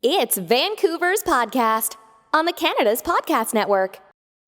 It's Vancouver's podcast on the Canada's Podcast Network.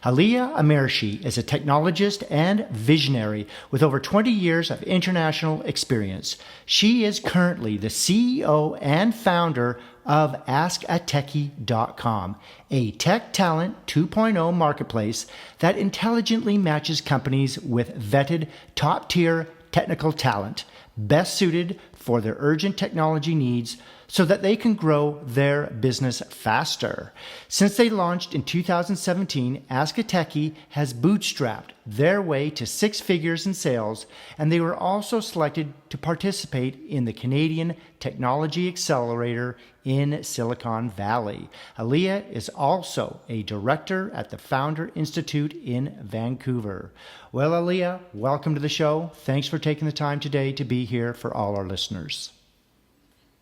Aliya Amershi is a technologist and visionary with over 20 years of international experience. She is currently the CEO and founder of AskaTechie.com, a tech talent 2.0 marketplace that intelligently matches companies with vetted top-tier technical talent, best suited for their urgent technology needs so that they can grow their business faster. Since they launched in 2017, AskaTechie has bootstrapped their way to six figures in sales, and they were also selected to participate in the Canadian Technology Accelerator in Silicon Valley. Aliya is also a director at the Founder Institute in Vancouver. Well, Aliya, welcome to the show. Thanks for taking the time today to be here for all our listeners.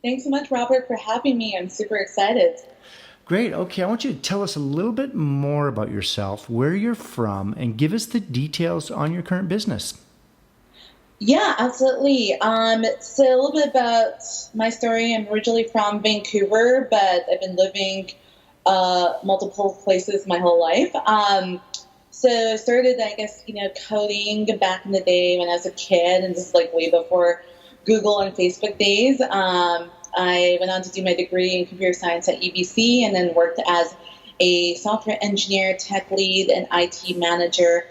Thanks so much, Robert, for having me. I'm super excited. Great. Okay, I want you to tell us a little bit more about yourself, where you're from, and give us the details on your current business. Yeah, absolutely. So a little bit about my story. I'm originally from Vancouver, but I've been living multiple places my whole life. So I started, coding back in the day when I was a kid, and this is like way before Google and Facebook days. I went on to do my degree in computer science at UBC and then worked as a software engineer, tech lead, and IT manager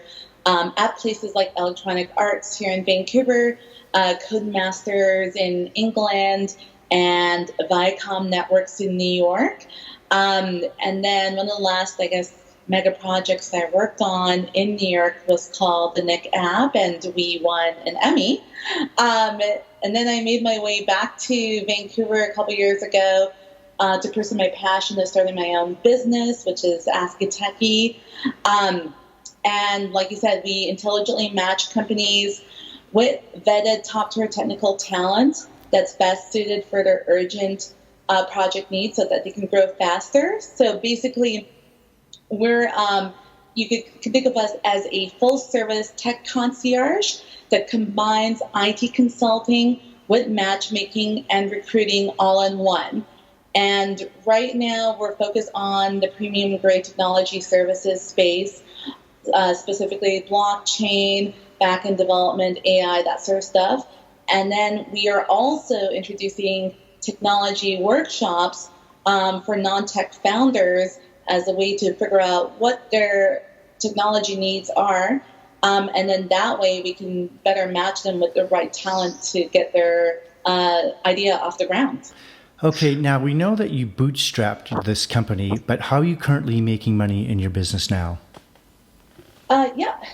at places like Electronic Arts here in Vancouver, Codemasters in England, and Viacom Networks in New York. And then one of the last, mega projects I worked on in New York was called the Nick app, and we won an Emmy. And then I made my way back to Vancouver a couple years ago to pursue my passion of starting my own business, which is AskaTechie. And like you said, we intelligently match companies with vetted top-tier technical talent that's best suited for their urgent project needs so that they can grow faster. So basically, we're you could think of us as a full-service tech concierge that combines IT consulting with matchmaking and recruiting all in one. And right now, we're focused on the premium-grade technology services space, specifically blockchain, back-end development, AI, that sort of stuff. And then we are also introducing technology workshops for non-tech founders as a way to figure out what their technology needs are. And then that way we can better match them with the right talent to get their idea off the ground. Okay, now we know that you bootstrapped this company, but how are you currently making money in your business now?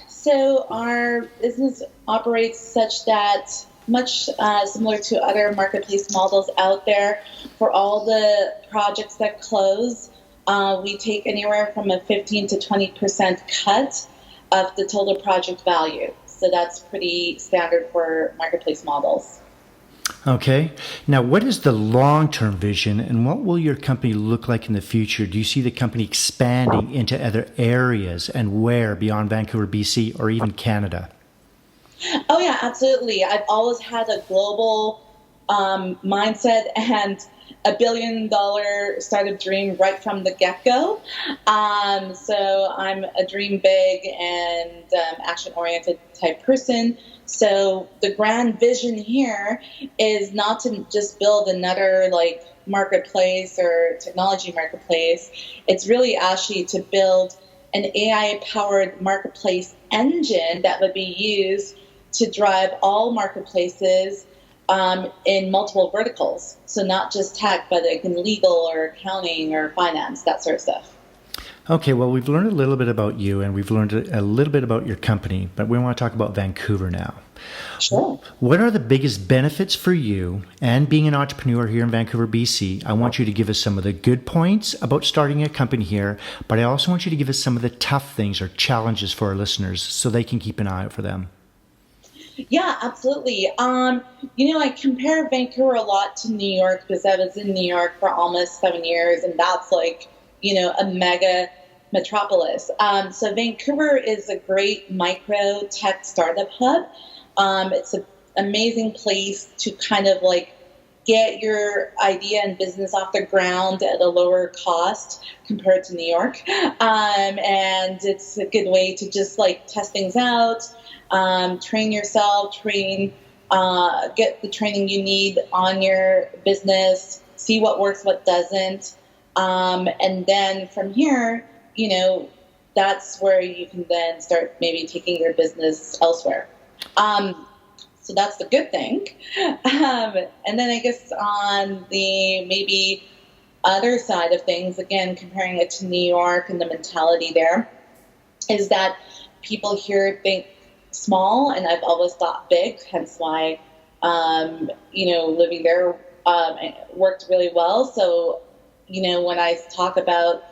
So our business operates such that much similar to other marketplace models out there. For all the projects that close, we take anywhere from a 15 to 20% cut of the total project value. So that's pretty standard for marketplace models. Okay. Now, what is the long-term vision and what will your company look like in the future? Do you see the company expanding into other areas and where beyond Vancouver, BC, or even Canada? Oh, yeah, absolutely. I've always had a global mindset and $1 billion startup dream right from the get-go. So I'm a dream big and action-oriented type person. So the grand vision here is not to just build another marketplace or technology marketplace. It's really actually to build an AI-powered marketplace engine that would be used to drive all marketplaces in multiple verticals. So not just tech, but like in legal or accounting or finance, that sort of stuff. Okay, well, we've learned a little bit about you and we've learned a little bit about your company, but we want to talk about Vancouver now. Sure. What are the biggest benefits for you and being an entrepreneur here in Vancouver, BC? I want you to give us some of the good points about starting a company here, but I also want you to give us some of the tough things or challenges for our listeners so they can keep an eye out for them. Yeah, absolutely. I compare Vancouver a lot to New York because I was in New York for almost 7 years, and that's a mega metropolis. So Vancouver is a great micro tech startup hub. It's an amazing place to kind of get your idea and business off the ground at a lower cost compared to New York. And it's a good way to just like test things out, train yourself, get the training you need on your business, see what works, what doesn't. And then from here, that's where you can then start maybe taking your business elsewhere. So that's the good thing. And then I guess on the maybe other side of things, again, comparing it to New York and the mentality there, is that people here think small, and I've always thought big, hence why, living there worked really well. So, when I talk about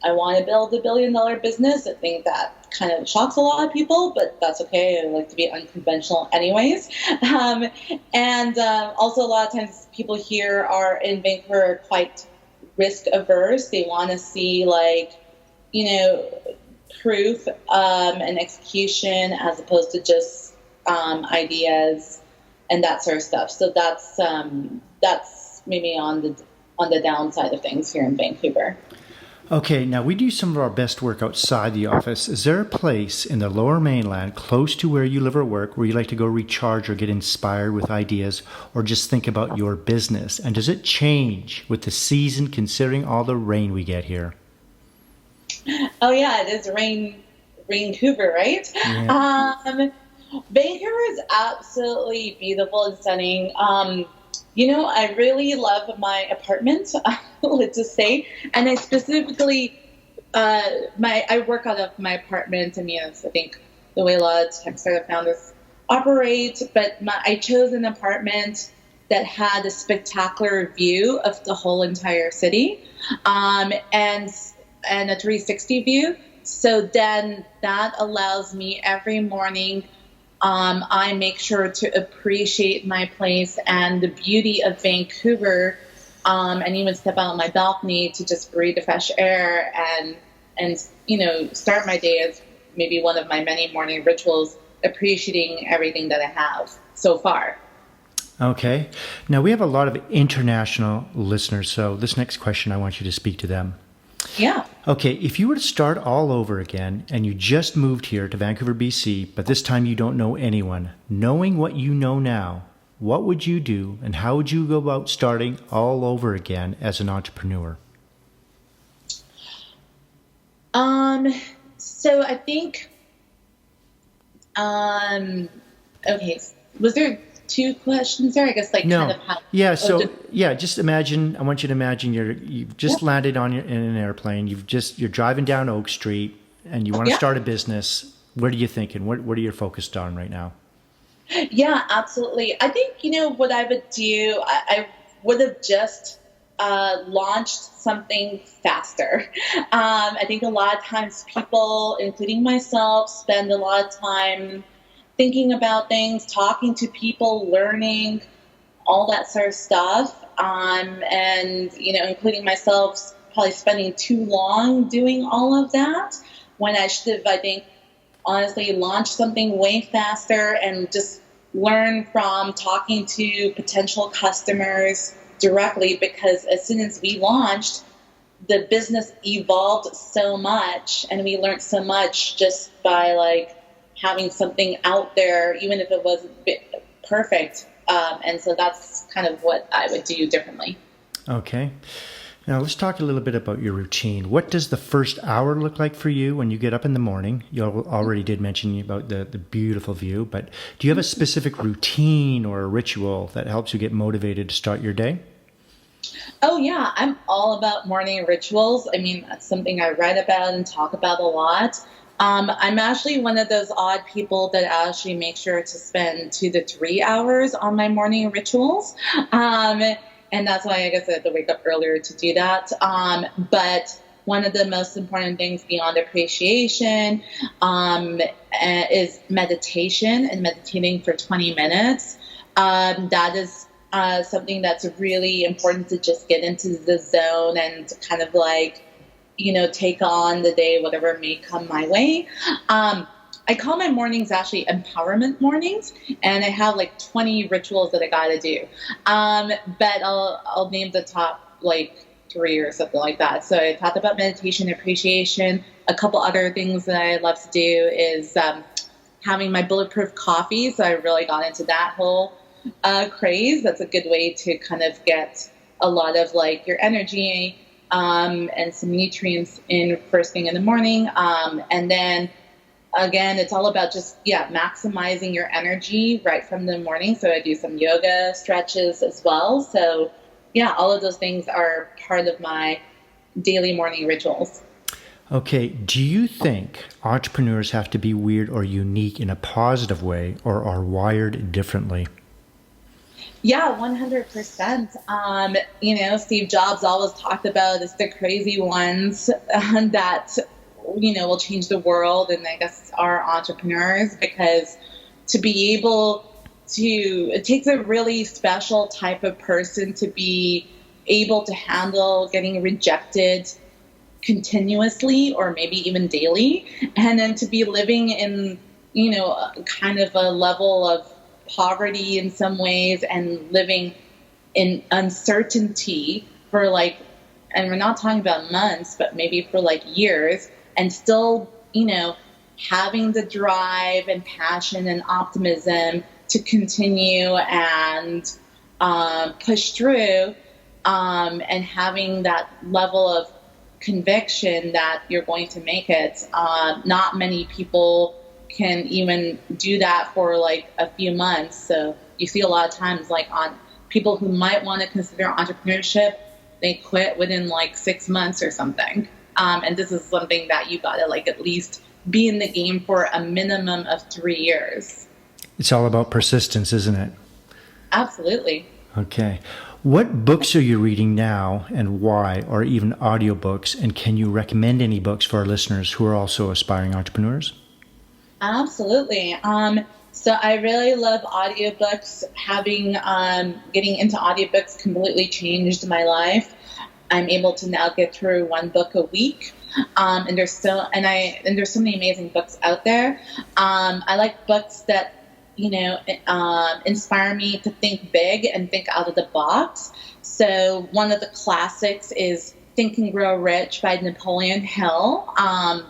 I want to build $1 billion business, I think that kind of shocks a lot of people, but that's okay. I like to be unconventional anyways. And also a lot of times people here in Vancouver are quite risk averse. They want to see proof and execution as opposed to just ideas and that sort of stuff. So that's maybe on the downside of things here in Vancouver. Okay, now we do some of our best work outside the office. Is there a place in the Lower Mainland close to where you live or work where you like to go recharge or get inspired with ideas or just think about your business? And does it change with the season considering all the rain we get here? Oh yeah, it is Vancouver, right? Yeah. Vancouver is absolutely beautiful and stunning. I really love my apartment, let's just say, and I specifically, I work out of my apartment. I mean, it's, I think, the way a lot of tech startup founders operate, but I chose an apartment that had a spectacular view of the whole entire city, and a 360 view. So then that allows me every morning, I make sure to appreciate my place and the beauty of Vancouver, and even step out on my balcony to just breathe the fresh air and start my day as maybe one of my many morning rituals, appreciating everything that I have so far. Okay. Now we have a lot of international listeners, so this next question I want you to speak to them. Yeah. Okay, if you were to start all over again and you just moved here to Vancouver, BC, but this time you don't know anyone, knowing what you know now, what would you do and how would you go about starting all over again as an entrepreneur? So I think, okay, was there two questions there? I guess no. Kind of how. Yeah. So just imagine. I want you to imagine you've just landed in an airplane. You're driving down Oak Street, and you want to start a business. What are you thinking? What are you focused on right now? Yeah, absolutely. I think what I would do. I would have just launched something faster. I think a lot of times people, including myself, spend a lot of time thinking about things, talking to people, learning, all that sort of stuff. And, including myself, probably spending too long doing all of that when I should have, I think, honestly, launched something way faster and just learn from talking to potential customers directly, because as soon as we launched, the business evolved so much and we learned so much just by having something out there, even if it wasn't perfect. And so that's kind of what I would do differently. Okay. Now let's talk a little bit about your routine. What does the first hour look like for you when you get up in the morning? You already did mention about the beautiful view, but do you have a specific routine or a ritual that helps you get motivated to start your day? Oh, yeah. I'm all about morning rituals. I mean, that's something I write about and talk about a lot. I'm actually one of those odd people that actually make sure to spend 2 to 3 hours on my morning rituals. And that's why I guess I have to wake up earlier to do that. But one of the most important things beyond appreciation is meditation and meditating for 20 minutes. That is something that's really important to just get into the zone and to kind of take on the day, whatever may come my way. I call my mornings actually empowerment mornings, and I have like 20 rituals that I got to do. But I'll name the top like 3 or something like that. So I talked about meditation, appreciation. A couple other things that I love to do is having my bulletproof coffee. So I really got into that whole craze. That's a good way to kind of get a lot of like your energy and some nutrients in first thing in the morning. And then again, it's all about just, maximizing your energy right from the morning. So I do some yoga stretches as well. So all of those things are part of my daily morning rituals. Okay. Do you think entrepreneurs have to be weird or unique in a positive way, or are wired differently? Yeah, 100%. Steve Jobs always talked about it's the crazy ones that, will change the world. And I guess our entrepreneurs, because to be able to, it takes a really special type of person to be able to handle getting rejected continuously or maybe even daily. And then to be living in, kind of a level of poverty in some ways and living in uncertainty for and we're not talking about months, but maybe for years, and still, having the drive and passion and optimism to continue and push through, and having that level of conviction that you're going to make it. Not many people can even do that for a few months. So you see a lot of times on people who might want to consider entrepreneurship, they quit within 6 months or something. And this is something that you got to at least be in the game for a minimum of 3 years. It's all about persistence, isn't it? Absolutely. Okay. What books are you reading now and why, or even audiobooks? And can you recommend any books for our listeners who are also aspiring entrepreneurs? Absolutely. So I really love audiobooks. Getting into audiobooks completely changed my life. I'm able to now get through 1 book a week. And there's so many amazing books out there. I like books that, inspire me to think big and think out of the box. So one of the classics is Think and Grow Rich by Napoleon Hill.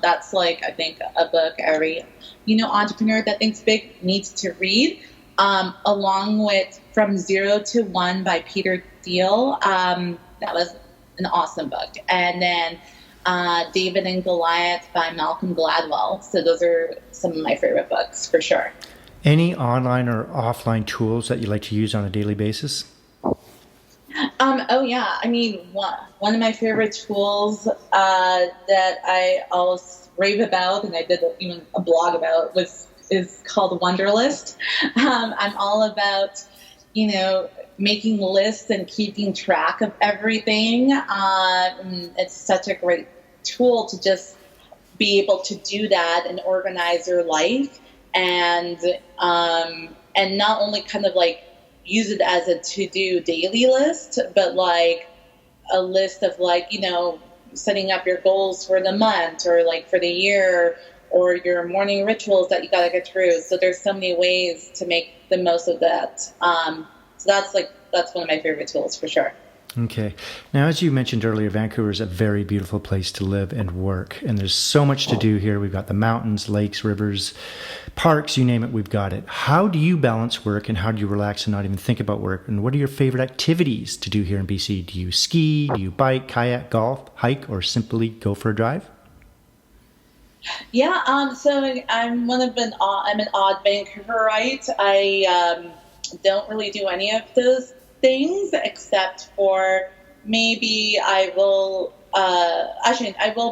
That's I think a book every, entrepreneur that thinks big needs to read. Along with From Zero to One by Peter Thiel. That was an awesome book. And then David and Goliath by Malcolm Gladwell. So those are some of my favorite books for sure. Any online or offline tools that you like to use on a daily basis? Oh yeah. I mean, one of my favorite tools that I always rave about, and I did even a blog about, is called Wunderlist. I'm all about, making lists and keeping track of everything. It's such a great tool to just be able to do that and organize your life, and not only kind of use it as a to-do daily list, but a list of setting up your goals for the month or for the year, or your morning rituals that you got to get through. So there's so many ways to make the most of that. So that's one of my favorite tools for sure. Okay. Now, as you mentioned earlier, Vancouver is a very beautiful place to live and work. And there's so much to do here. We've got the mountains, lakes, rivers, parks, you name it, we've got it. How do you balance work, and how do you relax and not even think about work? And what are your favorite activities to do here in BC? Do you ski? Do you bike, kayak, golf, hike, or simply go for a drive? Yeah, so I'm an odd Vancouverite. I don't really do any of those things, except for maybe I will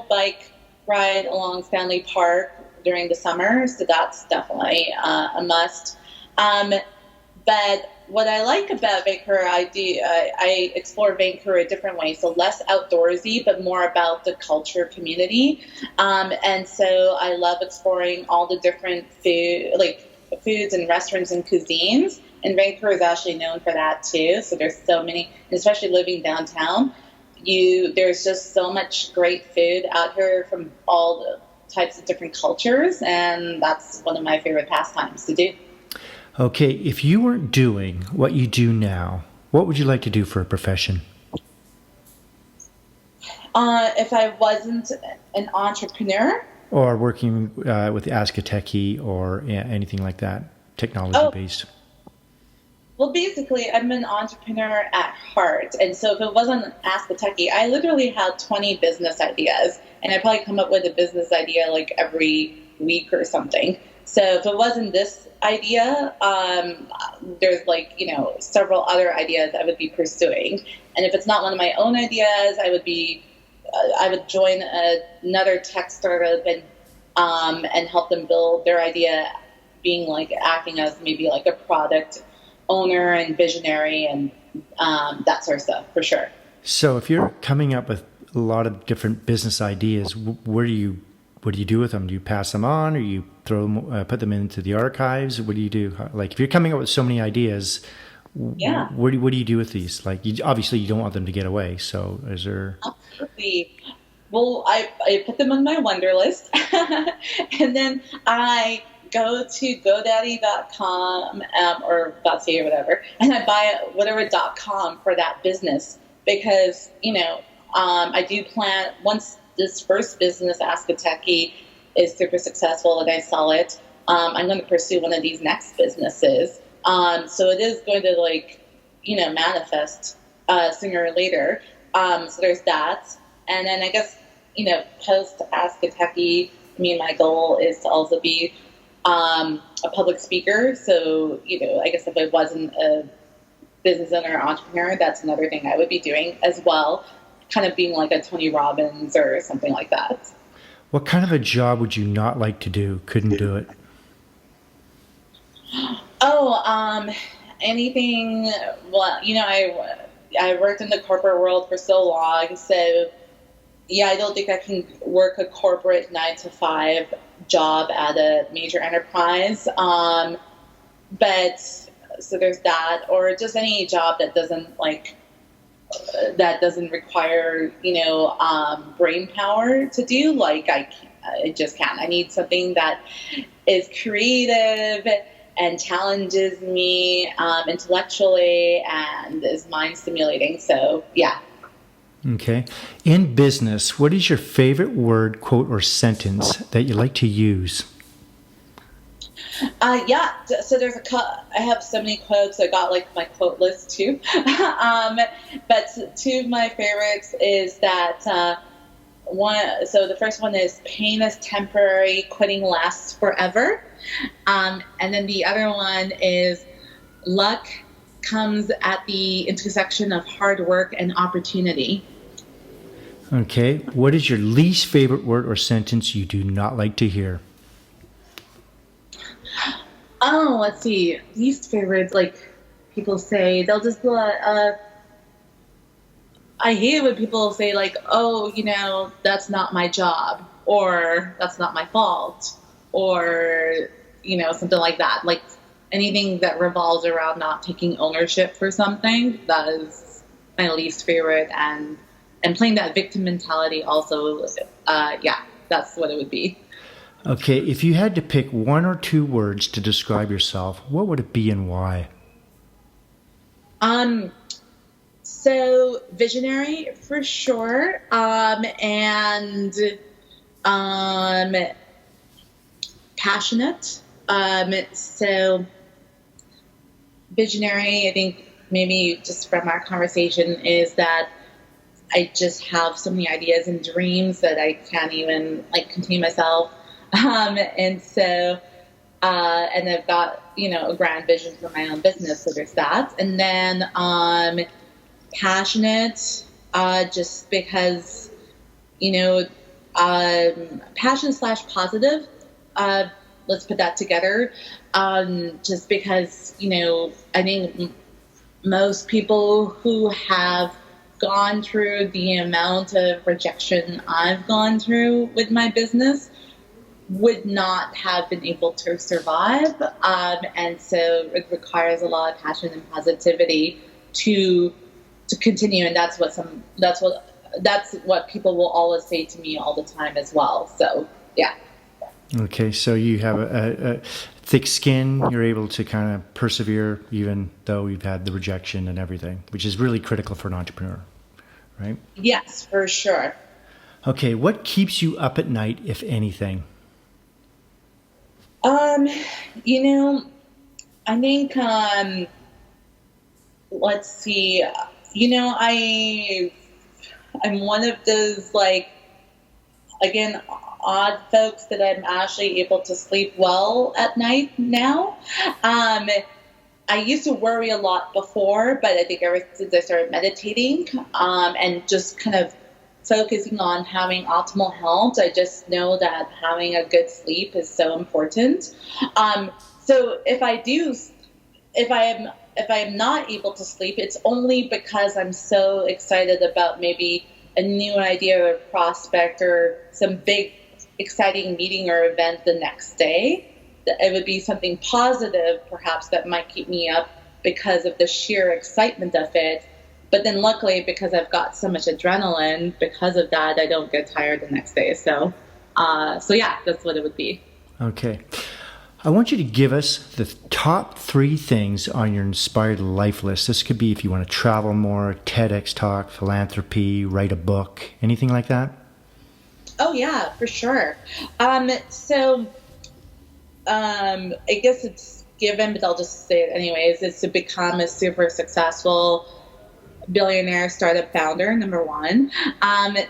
bike ride along Stanley Park during the summer, so that's definitely a must. But what I like about Vancouver, I explore Vancouver a different way, so less outdoorsy, but more about the culture community. And so I love exploring all the different foods and restaurants and cuisines. And Vancouver is actually known for that too. So there's so many, especially living downtown, there's just so much great food out here from all types of different cultures, and that's one of my favorite pastimes to do. Okay, if you weren't doing what you do now, what would you like to do for a profession? If I wasn't an entrepreneur, Or working with AskaTechie or anything like that, technology-based? Well, basically, I'm an entrepreneur at heart. And so if it wasn't AskaTechie, I literally had 20 business ideas. And I probably come up with a business idea like every week or something. So if it wasn't this idea, there's several other ideas I would be pursuing. And if it's not one of my own ideas, I would join another tech startup and help them build their idea, acting as maybe like a product owner and visionary and that sort of stuff, for sure. So if you're coming up with a lot of different business ideas, what do you do with them? Do you pass them on, or you put them into the archives? What do you do? Like, if you're coming up with so many ideas, what do you do with these? Like, obviously you don't want them to get away. So is there? Absolutely. Well, I put them on my wonder list, and then I go to GoDaddy.com or .ca or whatever, and I buy whatever .com for that business, because I do plan, once this first business, AskaTechie, is super successful and I sell it, I'm going to pursue one of these next businesses. So it is going to manifest sooner or later. So there's that. And then I guess, post AskaTechie, my goal is to also be a public speaker. So, I guess if I wasn't a business owner or entrepreneur, that's another thing I would be doing as well, kind of being like a Tony Robbins or something like that. What kind of a job would you not like to do? Couldn't do it? Anything. Well, I worked in the corporate world for so long, so yeah, I don't think I can work a corporate 9-to-5 job at a major enterprise. But so there's that, or just any job that doesn't require brain power to do. I just can't. I need something that is creative and challenges me intellectually and is mind stimulating. So yeah. Okay. In business, what is your favorite word, quote, or sentence that you like to use? So there's I have so many quotes. I got my quote list too. But two of my favorites is that so the first one is, pain is temporary, quitting lasts forever. And then the other one is, luck comes at the intersection of hard work and opportunity. Okay. What is your least favorite word or sentence you do not like to hear? Oh, let's see. Least favorites, people say, they'll just be I hate when people say that's not my job, or that's not my fault, or, something like that. Anything that revolves around not taking ownership for something, that is my least favorite. And playing that victim mentality also, that's what it would be. Okay, if you had to pick one or two words to describe yourself, what would it be and why? So visionary for sure, and passionate. So visionary, I think maybe just from our conversation, is that I just have so many ideas and dreams that I can't even contain myself. And so, and I've got, a grand vision for my own business. So there's that. And then, passionate, just because, passion / positive, let's put that together. Just because, I think most people who have gone through the amount of rejection I've gone through with my business would not have been able to survive. And so it requires a lot of passion and positivity to continue. And that's what people will always say to me all the time as well. So Yeah. Okay, so you have a thick skin. You're able to kind of persevere even though you've had the rejection and everything, which is really critical for an entrepreneur, right? Yes, for sure. Okay, what keeps you up at night, if anything? You know, I think, let's see, I'm one of those, like, again, odd folks that I'm actually able to sleep well at night now. I used to worry a lot before, but I think ever since I started meditating, and just kind of focusing on having optimal health, I just know that having a good sleep is so important. So if I am not able to sleep, it's only because I'm so excited about maybe a new idea or prospect or some big exciting meeting or event the next day. That it would be something positive, perhaps, that might keep me up because of the sheer excitement of it. But then luckily, because I've got so much adrenaline, because of that, I don't get tired the next day. So yeah, that's what it would be. Okay. I want you to give us the top 3 things on your inspired life list. This could be if you want to travel more, TEDx talk, philanthropy, write a book, anything like that? Oh, yeah, for sure. I guess it's given, but I'll just say it anyways, is to become a super successful billionaire startup founder, number 1.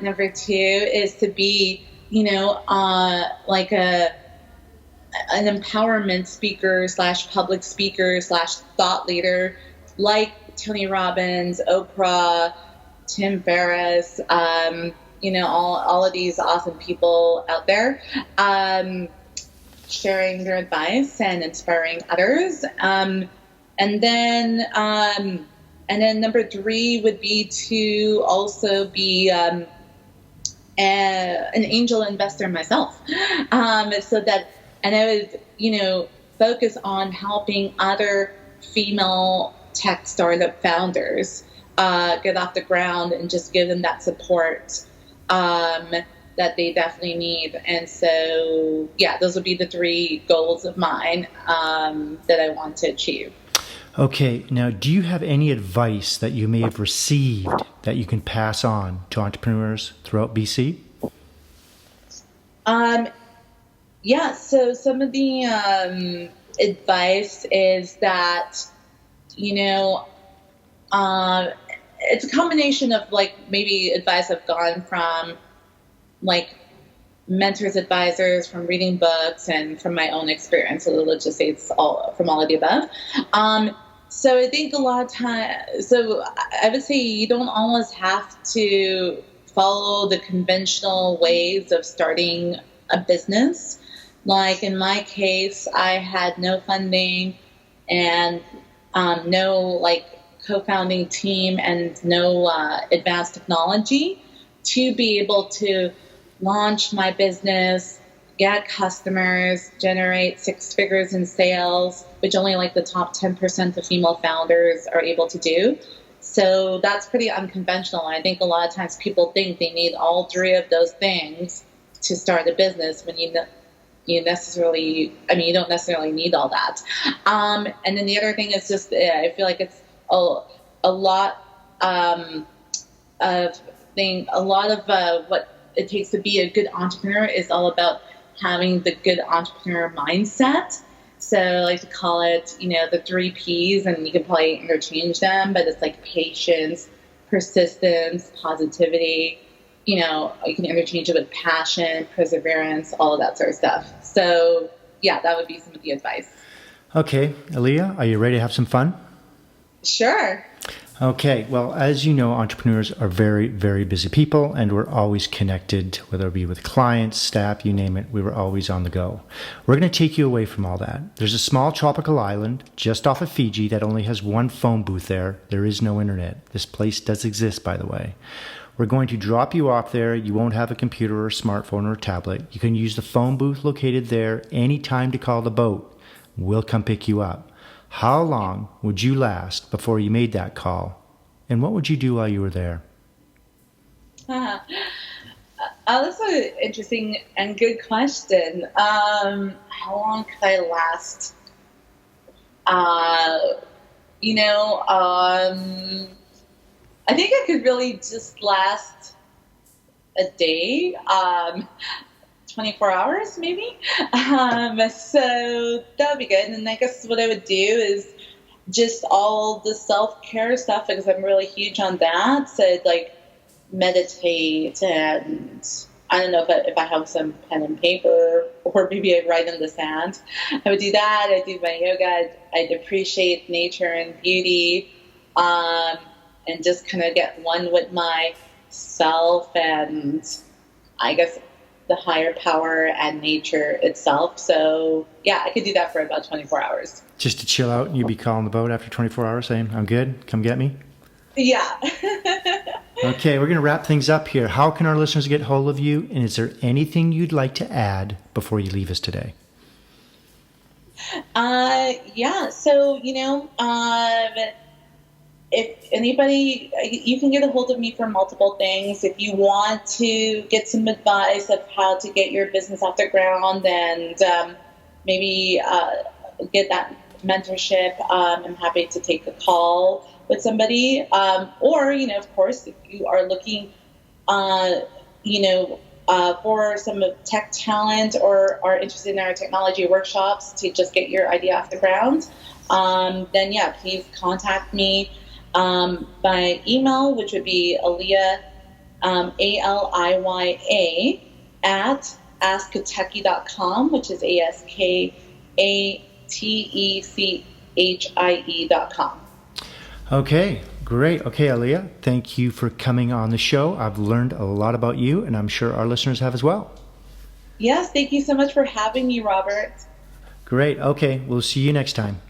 Number 2 is to be, like an empowerment speaker / public speaker / thought leader, like Tony Robbins, Oprah, Tim Ferriss, all of these awesome people out there, sharing their advice and inspiring others. And then number 3 would be to also be an angel investor myself. And I would, focus on helping other female tech startup founders get off the ground and just give them that support that they definitely need. And so, yeah, those would be the 3 goals of mine that I want to achieve. Okay, now do you have any advice that you may have received that you can pass on to entrepreneurs throughout BC? Yeah, so some of the advice is that, it's a combination of like maybe advice I've gotten from like mentors, advisors, from reading books, and from my own experience. So let's just say it's all from all of the above. So I think a lot of times, so I would say you don't always have to follow the conventional ways of starting a business. Like in my case, I had no funding and no like co-founding team and no advanced technology to be able to launch my business, get customers, generate 6 figures in sales, which only like the top 10% of female founders are able to do. So that's pretty unconventional. I think a lot of times people think they need all 3 of those things to start a business when you don't necessarily need all that. And then the other thing is just, I feel like it's a lot of what it takes to be a good entrepreneur is all about having the good entrepreneur mindset. So I like to call it, the 3 Ps, and you can probably interchange them, but it's like patience, persistence, positivity. You can interchange it with passion, perseverance, all of that sort of stuff. So yeah, that would be some of the advice. Okay, Aliya, are you ready to have some fun? Sure. Okay, well, as you know, entrepreneurs are very, very busy people, and we're always connected, whether it be with clients, staff, you name it, we were always on the go. We're going to take you away from all that. There's a small tropical island just off of Fiji that only has 1 phone booth there. There is no internet. This place does exist, by the way. We're going to drop you off there. You won't have a computer or a smartphone or a tablet. You can use the phone booth located there anytime to call the boat. We'll come pick you up. How long would you last before you made that call? And what would you do while you were there? That's an interesting and good question. How long could I last? You know, I think I could really just last a day, 24 hours maybe. So that would be good. And I guess what I would do is just all the self-care stuff, because I'm really huge on that. So I'd like meditate, and I don't know if I have some pen and paper, or maybe I'd write in the sand. I would do that. I'd do my yoga. I'd appreciate nature and beauty, and just kind of get one with myself and I guess the higher power and nature itself. So yeah, I could do that for about 24 hours. Just to chill out, and you'd be calling the boat after 24 hours saying, I'm good, come get me? Yeah. Okay, we're going to wrap things up here. How can our listeners get hold of you? And is there anything you'd like to add before you leave us today? Yeah. So, if anybody, you can get a hold of me for multiple things. If you want to get some advice of how to get your business off the ground and maybe get that mentorship, I'm happy to take a call with somebody. Or, of course, if you are looking, for some tech talent or are interested in our technology workshops to just get your idea off the ground, then yeah, please contact me by email, which would be Aliya, Aliya, at AskaTechie.com, which is AskaTechie.com. Okay, great. Okay, Aliya, thank you for coming on the show. I've learned a lot about you, and I'm sure our listeners have as well. Yes, thank you so much for having me, Robert. Great. Okay, we'll see you next time.